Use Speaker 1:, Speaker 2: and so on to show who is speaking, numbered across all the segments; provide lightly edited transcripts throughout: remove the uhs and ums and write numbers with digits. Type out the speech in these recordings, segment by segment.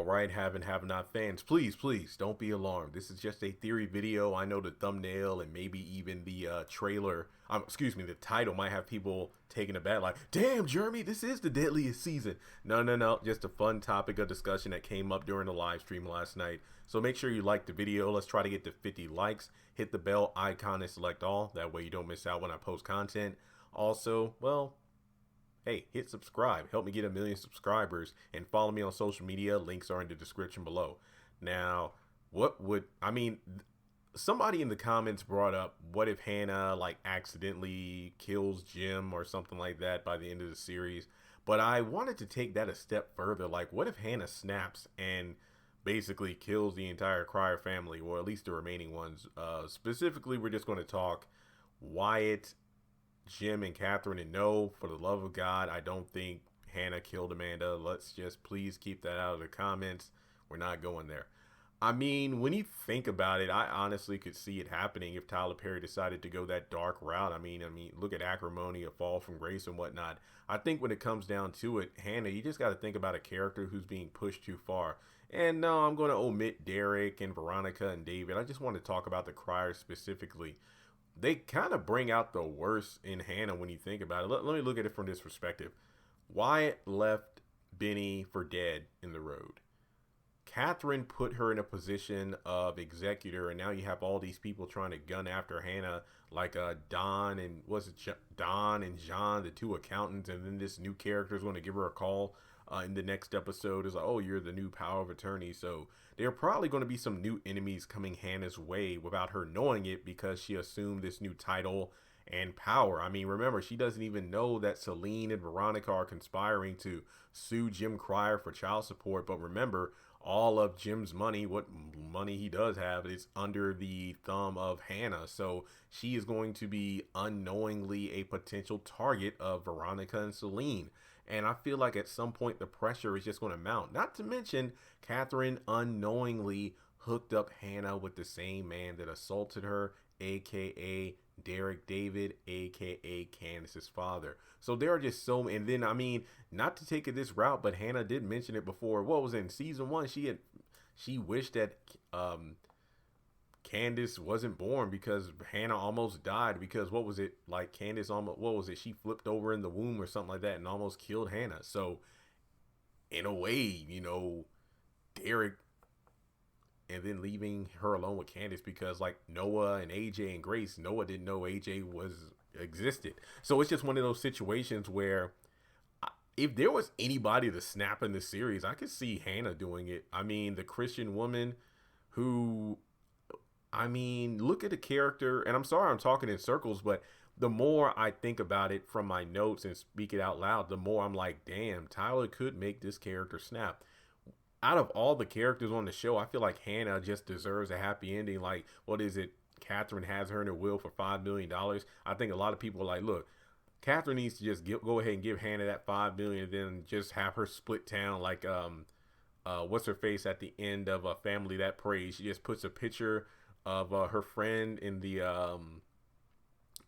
Speaker 1: All right, have not fans, please don't be alarmed. This is just a theory video. I know the thumbnail and maybe even the trailer, excuse me, the title might have people taking a bet like, damn, Jeremy, this is the deadliest season. No, just a fun topic of discussion that came up during the live stream last night. So make sure you like the video. Let's try to get to 50 likes. Hit the bell icon and select all. That way you don't miss out when I post content. Also, well, hey, hit subscribe. Help me get 1 million subscribers and follow me on social media. Links are in the description below. Now, somebody in the comments brought up, what if Hanna like accidentally kills Jim or something like that by the end of the series? But I wanted to take that a step further. Like, what if Hanna snaps and basically kills the entire Crier family, or at least the remaining ones? Specifically, we're just going to talk Wyatt, Jim, and Catherine. And no, for the love of God, I don't think Hanna killed Amanda. Let's just please keep that out of the comments. We're not going there. I mean, when you think about it, I honestly could see it happening if Tyler Perry decided to go that dark route. I mean, look at Acrimony, A Fall from Grace, and whatnot. I think when it comes down to it, Hanna, you just got to think about a character who's being pushed too far. And no, I'm going to omit Derek and Veronica and David. I just want to talk about the Criers specifically. They kind of bring out the worst in Hanna when you think about it. Let me look at it from this perspective. Wyatt left Benny for dead in the road. Catherine put her in a position of executor, and now you have all these people trying to gun after Hanna, like Don and Don and John, the two accountants, and then this new character is going to give her a call in the next episode. Is like, oh, you're the new power of attorney. So there are probably going to be some new enemies coming Hanna's way without her knowing it, because she assumed this new title and power. I mean, remember, she doesn't even know that Celine and Veronica are conspiring to sue Jim Crier for child support. But remember, all of Jim's money, what money he does have, is under the thumb of Hanna. So she is going to be unknowingly a potential target of Veronica and Celine. And I feel like at some point the pressure is just going to mount. Not to mention, Catherine unknowingly hooked up Hanna with the same man that assaulted her, aka Derek David, aka Candace's father. So there are just so many. And then, I mean, not to take it this route, but Hanna did mention it before. What was it, in season 1? She wished that Candace wasn't born, because Hanna almost died, because what was it, like Candace almost, what was it, she flipped over in the womb or something like that and almost killed Hanna. So in a way, Derek, and then leaving her alone with Candace, because like Noah and AJ and Grace, Noah didn't know AJ existed. So it's just one of those situations where if there was anybody to snap in the series, I could see Hanna doing it. I mean, the Christian woman who, look at the character, and I'm sorry I'm talking in circles, but the more I think about it from my notes and speak it out loud, the more I'm like, damn, Tyler could make this character snap. Out of all the characters on the show, I feel like Hanna just deserves a happy ending. Like, what is it? Catherine has her in her will for $5 million. I think a lot of people are like, look, Catherine needs to just go ahead and give Hanna that $5 million, and then just have her split town like what's her face at the end of A Family That Prays. She just puts a picture of her friend in the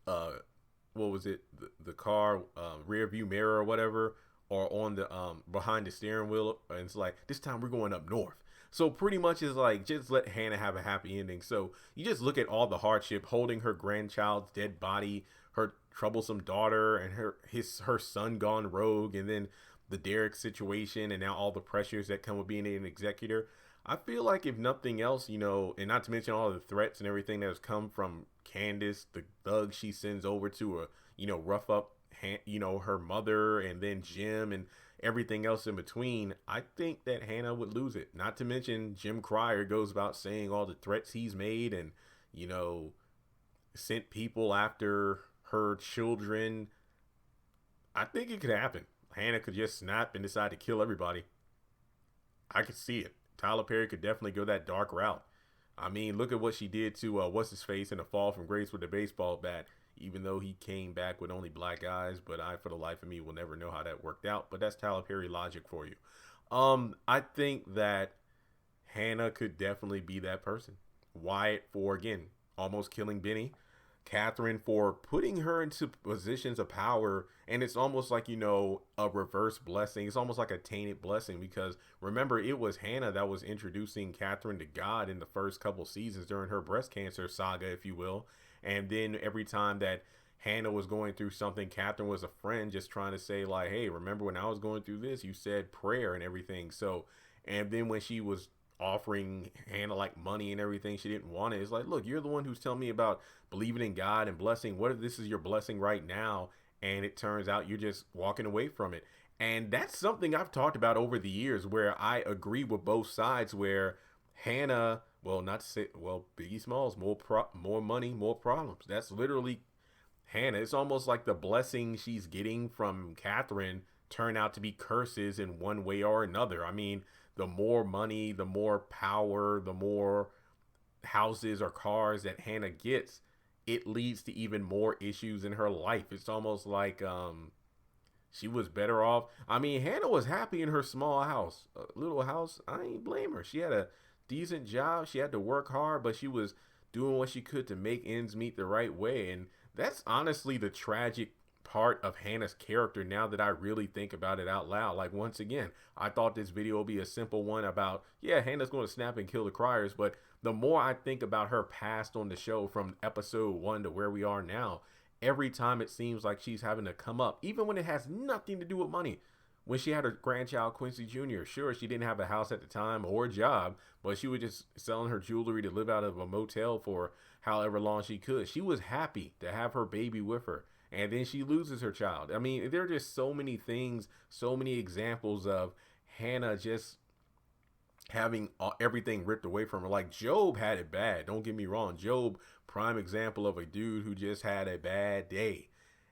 Speaker 1: what was it, the car rear view mirror or whatever, or on the behind the steering wheel, and it's like, this time we're going up north. So pretty much is like, just let Hanna have a happy ending. So you just look at all the hardship, holding her grandchild's dead body, her troublesome daughter, and her son gone rogue, and then the Derek situation, and now all the pressures that come with being an executor. I feel like if nothing else, and not to mention all the threats and everything that has come from Candace, the thug she sends over to rough up her mother, and then Jim and everything else in between, I think that Hanna would lose it. Not to mention Jim Crier goes about saying all the threats he's made, and sent people after her children. I think it could happen. Hanna could just snap and decide to kill everybody. I could see it. Tyler Perry could definitely go that dark route. I mean, look at what she did to what's his face in A Fall from Grace with the baseball bat. Even though he came back with only black eyes, but I, for the life of me, will never know how that worked out. But that's Tyler Perry logic for you. I think that Hanna could definitely be that person. Wyatt for, again, almost killing Benny. Catherine for putting her into positions of power. And it's almost like, a reverse blessing. It's almost like a tainted blessing, because remember, it was Hanna that was introducing Catherine to God in the first couple seasons during her breast cancer saga, if you will. And then every time that Hanna was going through something, Catherine was a friend just trying to say, like, hey, remember when I was going through this, you said prayer and everything. So, and then when she was offering Hanna like money and everything, she didn't want it. It's like, look, you're the one who's telling me about believing in God and blessing. What if this is your blessing right now? And it turns out you're just walking away from it. And that's something I've talked about over the years, where I agree with both sides, where Hanna, well, not to say, well, Biggie Smalls, more money, more problems. That's literally Hanna. It's almost like the blessing she's getting from Catherine turn out to be curses in one way or another. I mean, the more money, the more power, the more houses or cars that Hanna gets, it leads to even more issues in her life. It's almost like she was better off. I mean, Hanna was happy in her small house, little house. I ain't blame her. She had a decent job. She had to work hard, but she was doing what she could to make ends meet the right way. And that's honestly the tragic part of Hanna's character, now that I really think about it out loud. Like, once again, I thought this video would be a simple one about, yeah, Hanna's going to snap and kill the criers, but the more I think about her past on the show from episode 1 to where we are now, every time it seems like she's having to come up, even when it has nothing to do with money. When she had her grandchild Quincy Jr., sure, she didn't have a house at the time or a job, but she was just selling her jewelry to live out of a motel for however long she could. She was happy to have her baby with her. And then she loses her child. I mean, there are just so many things, so many examples of Hanna just having everything ripped away from her. Like, Job had it bad. Don't get me wrong. Job, prime example of a dude who just had a bad day.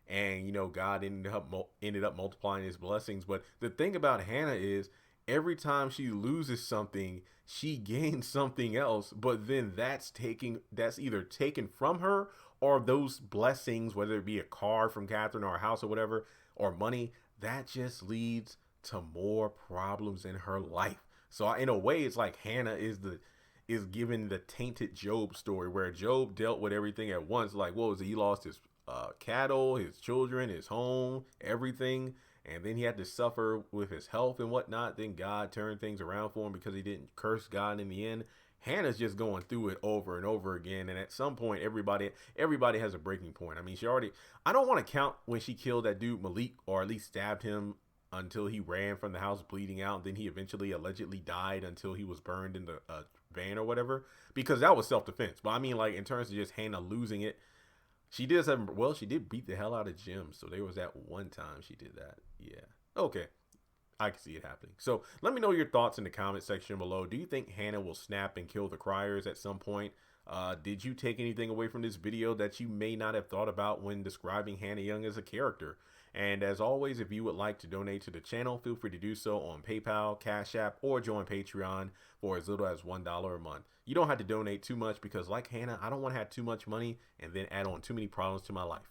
Speaker 1: And, God ended up multiplying his blessings. But the thing about Hanna is, every time she loses something, she gains something else. But then that's either taken from her, or those blessings, whether it be a car from Catherine or a house or whatever, or money, that just leads to more problems in her life. So in a way, it's like Hanna is given the tainted Job story, where Job dealt with everything at once. Like, what was it? He lost his cattle, his children, his home, everything. And then he had to suffer with his health and whatnot. Then God turned things around for him because he didn't curse God in the end. Hanna's just going through it over and over again. And at some point, everybody has a breaking point. I mean, I don't want to count when she killed that dude Malik, or at least stabbed him until he ran from the house bleeding out. And then he eventually allegedly died until he was burned in the van or whatever, because that was self-defense. But I mean, like, in terms of just Hanna losing it, she did beat the hell out of Jim. So there was that one time she did that. Yeah. Okay. I can see it happening. So let me know your thoughts in the comment section below. Do you think Hanna will snap and kill the criers at some point? Did you take anything away from this video that you may not have thought about when describing Hanna Young as a character? And as always, if you would like to donate to the channel, feel free to do so on PayPal, Cash App, or join Patreon for as little as $1 a month. You don't have to donate too much, because like Hanna, I don't want to have too much money and then add on too many problems to my life.